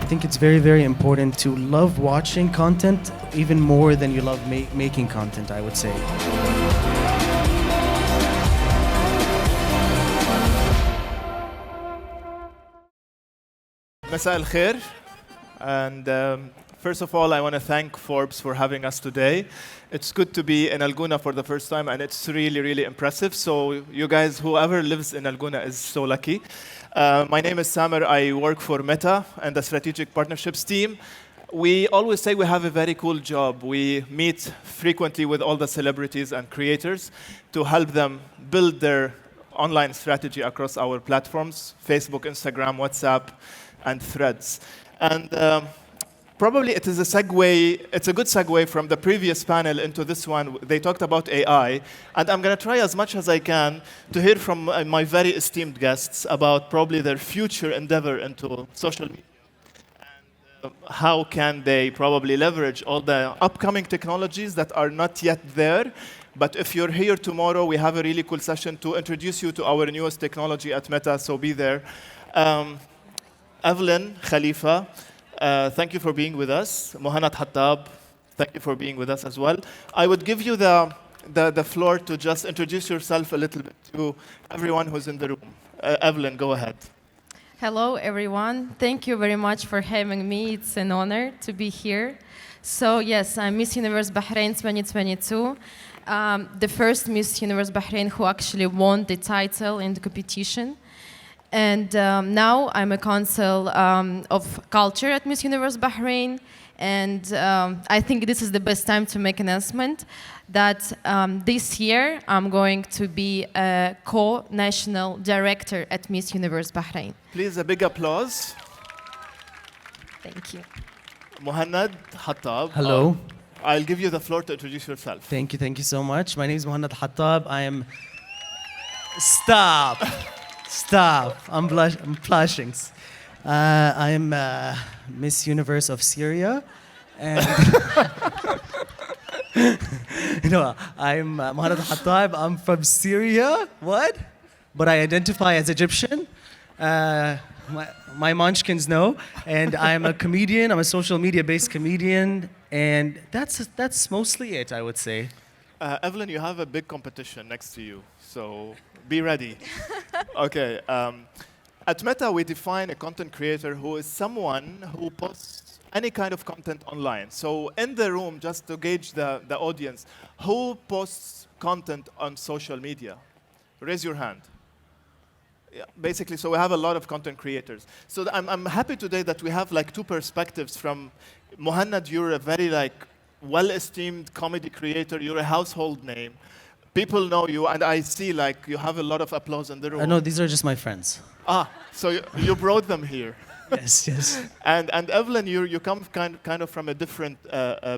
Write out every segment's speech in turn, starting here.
I think it's very, very important to love watching content even more than you love making content, I would say. مساء الخير. And first of all, I want to thank Forbes for having us today. It's good to be in Alguna for the first time, and it's really, really impressive. So you guys, whoever lives in Alguna is so lucky. My name is Samer. I work for Meta and the Strategic Partnerships team. We always say we have a very cool job. We meet frequently with all the celebrities and creators to help them build their online strategy across our platforms, Facebook, Instagram, WhatsApp, and Threads. And probably it is a segue, it's a good segue from the previous panel into this one. They talked about AI, and I'm going to try as much as I can to hear from my very esteemed guests about probably their future endeavor into social media. And how can they probably leverage all the upcoming technologies that are not yet there. But if you're here tomorrow, we have a really cool session to introduce you to our newest technology at Meta, so be there. Evelyn Khalifa, thank you for being with us. Mohannad Hattab, thank you for being with us as well. I would give you the floor to just introduce yourself a little bit to everyone who's in the room. Evelyn, go ahead. Hello, everyone. Thank you very much for having me. It's an honor to be here. So yes, I'm Miss Universe Bahrain 2022. The first Miss Universe Bahrain who actually won the title in the competition. And now I'm a consul of culture at Miss Universe Bahrain. And I think this is the best time to make an announcement that this year I'm going to be a co-national director at Miss Universe Bahrain. Please, a big applause. Thank you. Mohannad Hattab. Hello. I'll give you the floor to introduce yourself. Thank you so much. My name is Mohannad Hattab. I am... Stop. Stop. I'm blushing. I am Miss Universe of Syria. And I'm Mohannad Hattab. I'm from Syria. What? But I identify as Egyptian. My munchkins know. And I'm a comedian. I'm a social media-based comedian. And that's mostly it, I would say. Evelyn, you have a big competition next to you, so be ready. Okay. At Meta, we define a content creator who is someone who posts any kind of content online. So in the room, just to gauge the audience, who posts content on social media? Raise your hand. Yeah, basically, so we have a lot of content creators. So I'm happy today that we have like two perspectives from Mohannad. You're a very well-esteemed comedy creator. You're a household name. People know you, and I see you have a lot of applause in the room. No, these are just my friends. So you brought them here. Yes. And Evelyn, you come kind of from a different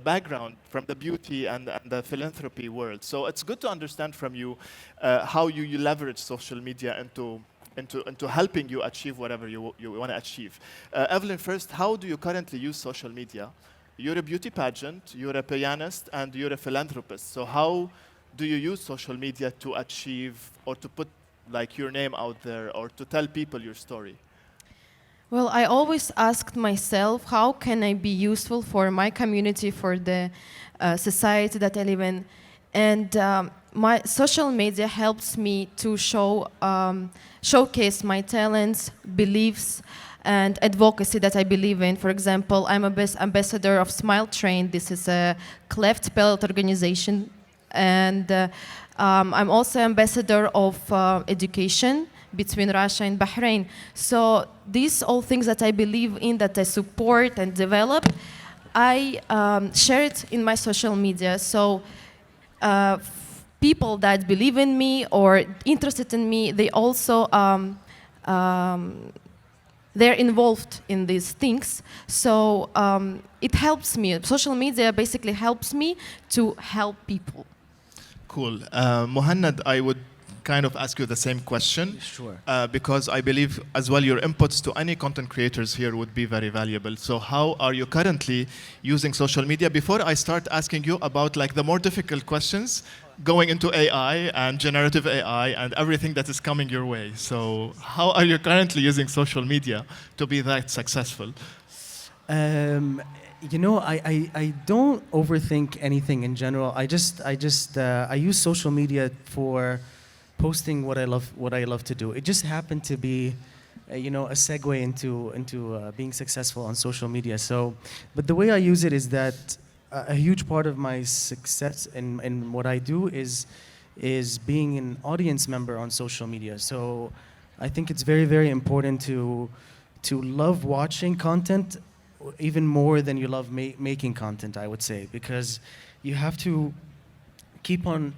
background, from the beauty and the philanthropy world. So it's good to understand from you how you leverage social media into helping you achieve whatever you want to achieve. Evelyn, first, how do you currently use social media? You're a beauty pageant, you're a pianist, and you're a philanthropist. So how do you use social media to achieve or to put your name out there or to tell people your story? Well, I always asked myself, how can I be useful for my community, for the society that I live in? And my social media helps me to showcase my talents, beliefs, and advocacy that I believe in. For example, I'm a ambassador of Smile Train. This is a cleft palate organization. And I'm also ambassador of education between Russia and Bahrain. So these all things that I believe in, that I support and develop, I share it in my social media. So people that believe in me or interested in me, they also they're involved in these things. So it helps me. Social media basically helps me to help people. Cool. Mohannad, I would kind of ask you the same question. Sure. Because I believe as well your inputs to any content creators here would be very valuable. So how are you currently using social media? Before I start asking you about the more difficult questions, going into AI and generative AI and everything that is coming your way. So how are you currently using social media to be that successful? Um, I don't overthink anything in general. I use social media for posting what I love to do. It just happened to be, a segue into being successful on social media. So, but the way I use it is that a huge part of my success in what I do is being an audience member on social media. So, I think it's very very important to love watching content even more than you love making content, I would say, because you have to keep on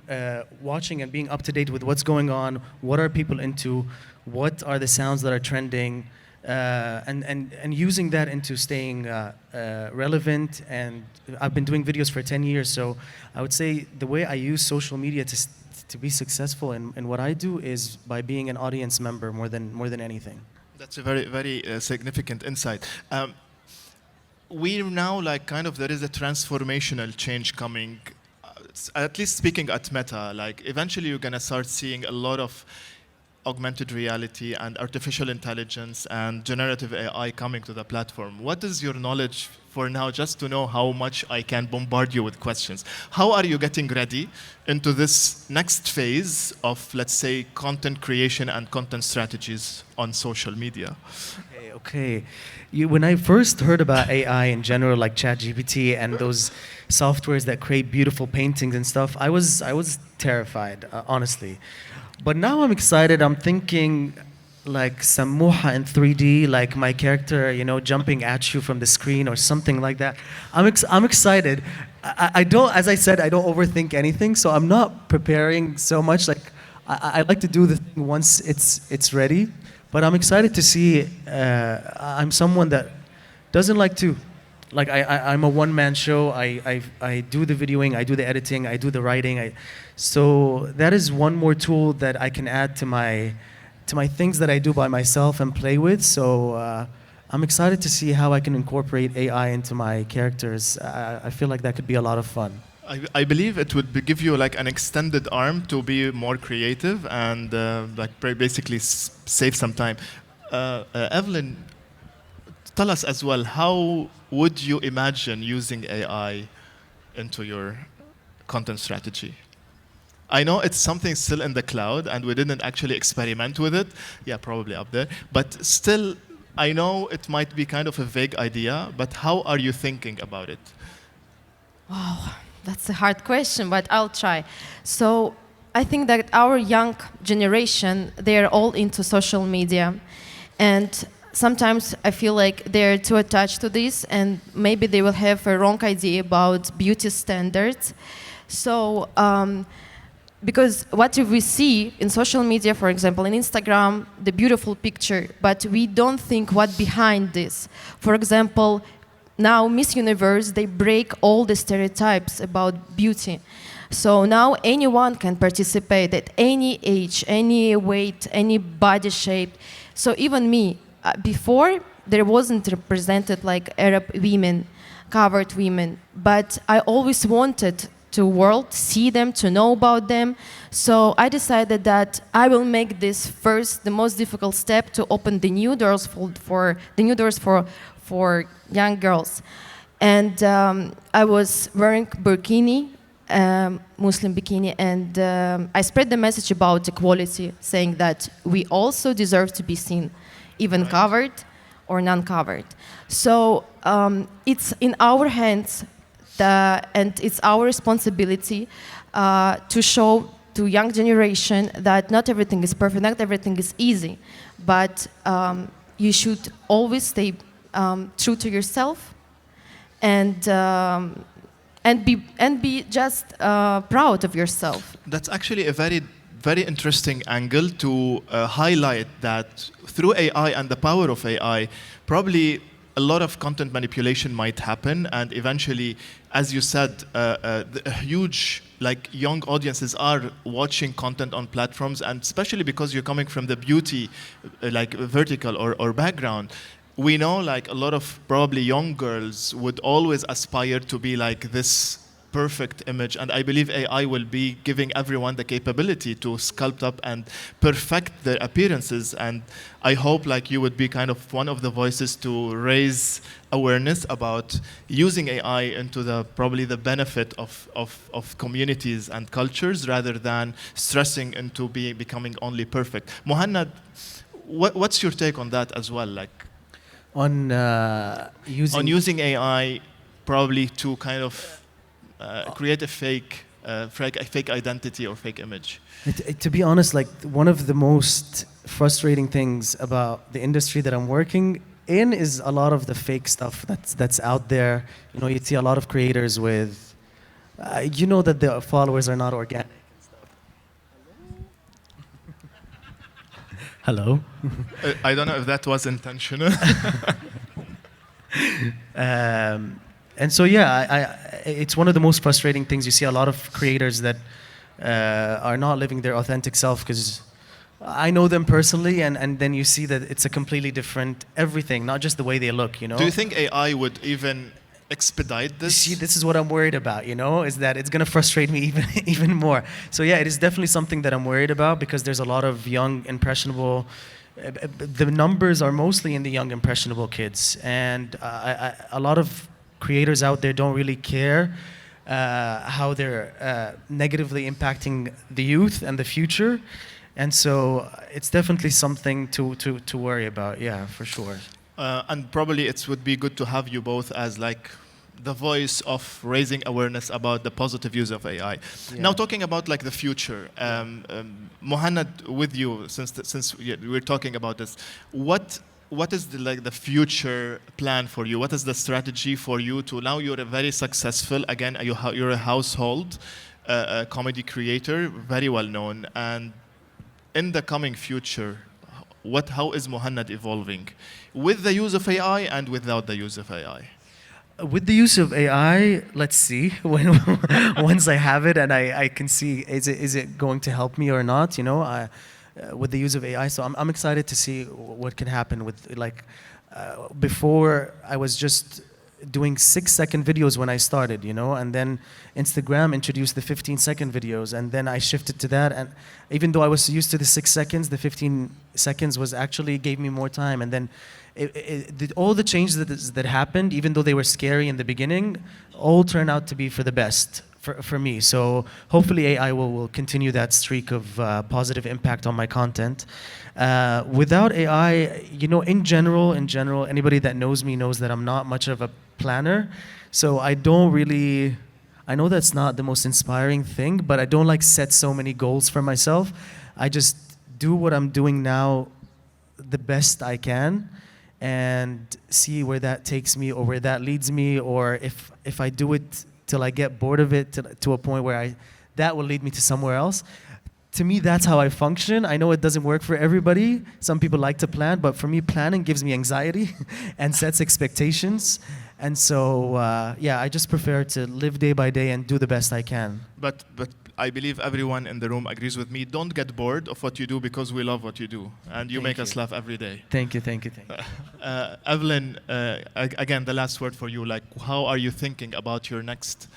watching and being up to date with what's going on, what are people into, what are the sounds that are trending, and using that into staying relevant. And I've been doing videos for 10 years, so I would say the way I use social media to be successful in what I do is by being an audience member more than anything. That's a very, very significant insight. We now like kind of there is a transformational change coming, at least speaking at Meta. Like eventually you're gonna start seeing a lot of augmented reality and artificial intelligence and generative AI coming to the platform. What is your knowledge for now, just to know how much I can bombard you with questions? How are you getting ready into this next phase of, let's say, content creation and content strategies on social media? Okay. When I first heard about AI in general, like ChatGPT and those softwares that create beautiful paintings and stuff, I was terrified, honestly. But now I'm excited. I'm thinking like Samuha in 3D, like my character, jumping at you from the screen or something like that. I'm excited. I don't, as I said, I don't overthink anything, so I'm not preparing so much. Like I like to do the thing once it's ready. But I'm excited to see. I'm someone that doesn't like to, like I'm a one-man show. I do the videoing, I do the editing, I do the writing. So that is one more tool that I can add to my things that I do by myself and play with. So I'm excited to see how I can incorporate AI into my characters. I feel like that could be a lot of fun. I believe it would give you like an extended arm to be more creative and basically save some time. Evelyn, tell us as well, how would you imagine using AI into your content strategy? I know it's something still in the cloud and we didn't actually experiment with it. Yeah, probably up there. But still, I know it might be kind of a vague idea, but how are you thinking about it? Wow, that's a hard question, but I'll try. So I think that our young generation, they're all into social media. And sometimes I feel like they're too attached to this and maybe they will have a wrong idea about beauty standards. So, because what we see in social media, for example, in Instagram, the beautiful picture, but we don't think what behind this. For example, now Miss Universe, they break all the stereotypes about beauty. So now anyone can participate at any age, any weight, any body shape. So even me, before there wasn't represented like Arab women, covered women, but I always wanted to world, see them, to know about them. So I decided that I will make this first, the most difficult step to open the new doors for young girls. And I was wearing burkini, Muslim bikini, and I spread the message about equality, saying that we also deserve to be seen, even covered or non-covered. So it's in our hands, and it's our responsibility to show to young generation that not everything is perfect, not everything is easy, but you should always stay true to yourself and be just proud of yourself. That's actually a very, very interesting angle to highlight that through AI and the power of AI, probably a lot of content manipulation might happen, and eventually, as you said, huge young audiences are watching content on platforms, and especially because you're coming from the beauty vertical or background. We know a lot of probably young girls would always aspire to be like this perfect image. And I believe AI will be giving everyone the capability to sculpt up and perfect their appearances. And I hope like you would be kind of one of the voices to raise awareness about using AI into the probably the benefit of communities and cultures rather than stressing into becoming only perfect. Mohannad, what's your take on that as well? Like On using AI probably to kind of create a fake identity or fake image. To be honest, like one of the most frustrating things about the industry that I'm working in is a lot of the fake stuff that's out there. You know, you see a lot of creators with, you know, that the followers are not organic. Hello. I don't know if that was intentional. And so yeah, it's one of the most frustrating things. You see a lot of creators that are not living their authentic self, because I know them personally, and then you see that it's a completely different everything, not just the way they look, you know? Do you think AI would even expedite this? See, this is what I'm worried about, you know, is that it's going to frustrate me even more. So yeah, it is definitely something that I'm worried about, because there's a lot of young, impressionable, the numbers are mostly in the young, impressionable kids. And a lot of creators out there don't really care how they're negatively impacting the youth and the future. And so it's definitely something to worry about, yeah, for sure. And probably it would be good to have you both as like the voice of raising awareness about the positive use of AI. Yeah. Now talking about like the future, Mohannad, with you, since we're talking about this, what is the future plan for you? What is the strategy for you to now you're a very successful, again, you're a household comedy creator, very well known, and in the coming future, how is Mohannad evolving with the use of AI and without the use of AI? With the use of AI, let's see once I have it and I can see is it going to help me or not, you know, with the use of AI. So I'm excited to see what can happen with, like, before I was just doing 6-second videos when I started, you know, and then Instagram introduced the 15-second videos, and then I shifted to that, and even though I was used to the 6 seconds, the 15 seconds was actually gave me more time. And then all the changes that happened, even though they were scary in the beginning, all turned out to be for the best for me. So hopefully AI will continue that streak of positive impact on my content. Without AI, you know, in general, anybody that knows me knows that I'm not much of a planner. So I don't really, I know that's not the most inspiring thing, but I don't like set so many goals for myself. I just do what I'm doing now the best I can and see where that takes me or where that leads me, or if I do it till I get bored of it to a point where that will lead me to somewhere else. To me, that's how I function. I know it doesn't work for everybody. Some people like to plan, but for me, planning gives me anxiety and sets expectations. And so, yeah, I just prefer to live day by day and do the best I can. But I believe everyone in the room agrees with me. Don't get bored of what you do, because we love what you do, and you make us laugh every day. Thank you. Evelyn, again, the last word for you. Like, how are you thinking about your next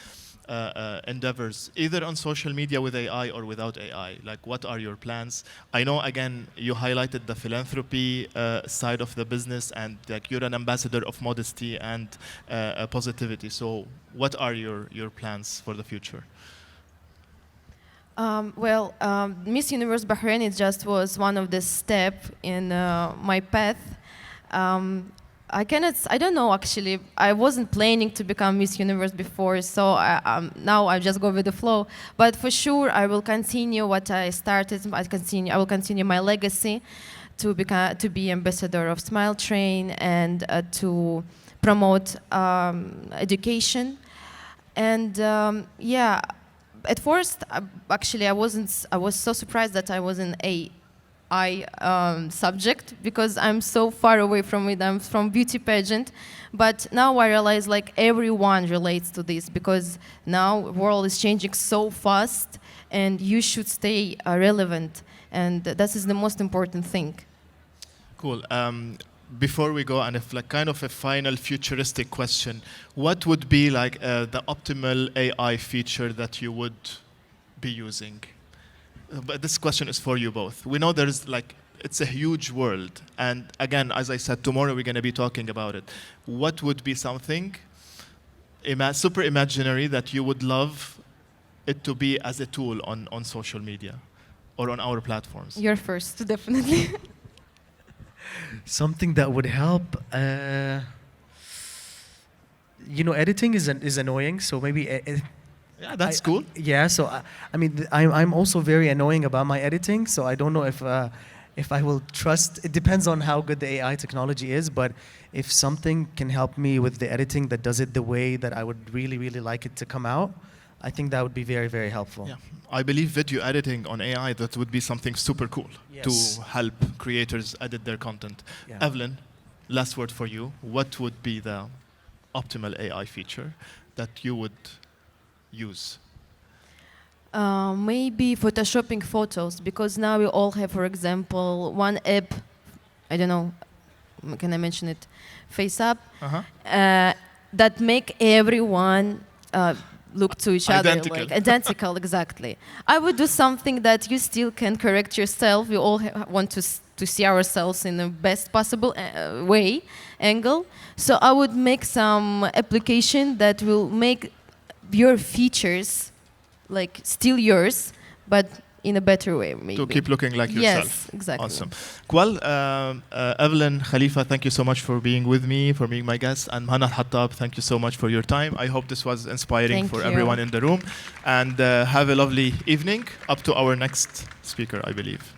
endeavors, either on social media with AI or without AI? Like, what are your plans? I know, again, you highlighted the philanthropy side of the business, and like you're an ambassador of modesty and positivity. So what are your plans for the future? Miss Universe Bahrain, it just was one of the steps in my path. I don't know, actually. I wasn't planning to become Miss Universe before, so now I just go with the flow. But for sure, I will continue what I started. I will continue my legacy to be ambassador of Smile Train and to promote education. And yeah, at first, actually, I was so surprised that I was an AI subject, because I'm so far away from it. I'm from beauty pageant, but now I realize like everyone relates to this, because now the world is changing so fast, and you should stay relevant, and that is the most important thing. Cool. before we go, and if like kind of a final futuristic question, what would be like the optimal AI feature that you would be using? But this question is for you both. We know there's like, it's a huge world. And again, as I said, tomorrow we're going to be talking about it. What would be something super imaginary that you would love it to be as a tool on social media or on our platforms? You're first, definitely. Something that would help. Editing is annoying, so maybe. Yeah, that's cool. Yeah, so I mean, I'm also very annoying about my editing, so I don't know if I will trust. It depends on how good the AI technology is, but if something can help me with the editing that does it the way that I would really, really like it to come out, I think that would be very, very helpful. Yeah, I believe video editing on AI, that would be something super cool to help creators edit their content. Yeah. Evelyn, last word for you. What would be the optimal AI feature that you would use? Maybe photoshopping photos, because now we all have, for example, one app, I don't know, can I mention it? FaceApp, that make everyone look to each Identical. other like identical. Exactly. I would do something that you still can correct yourself. We all want to see ourselves in the best possible angle. So I would make some application that will make your features like still yours, but in a better way, maybe. To keep looking like yourself. Yes, exactly. Awesome. Well, Evelyn, Khalifa, thank you so much for being with me, for being my guest. And Mahana Hattab, thank you so much for your time. I hope this was inspiring for everyone in the room. And have a lovely evening. Up to our next speaker, I believe.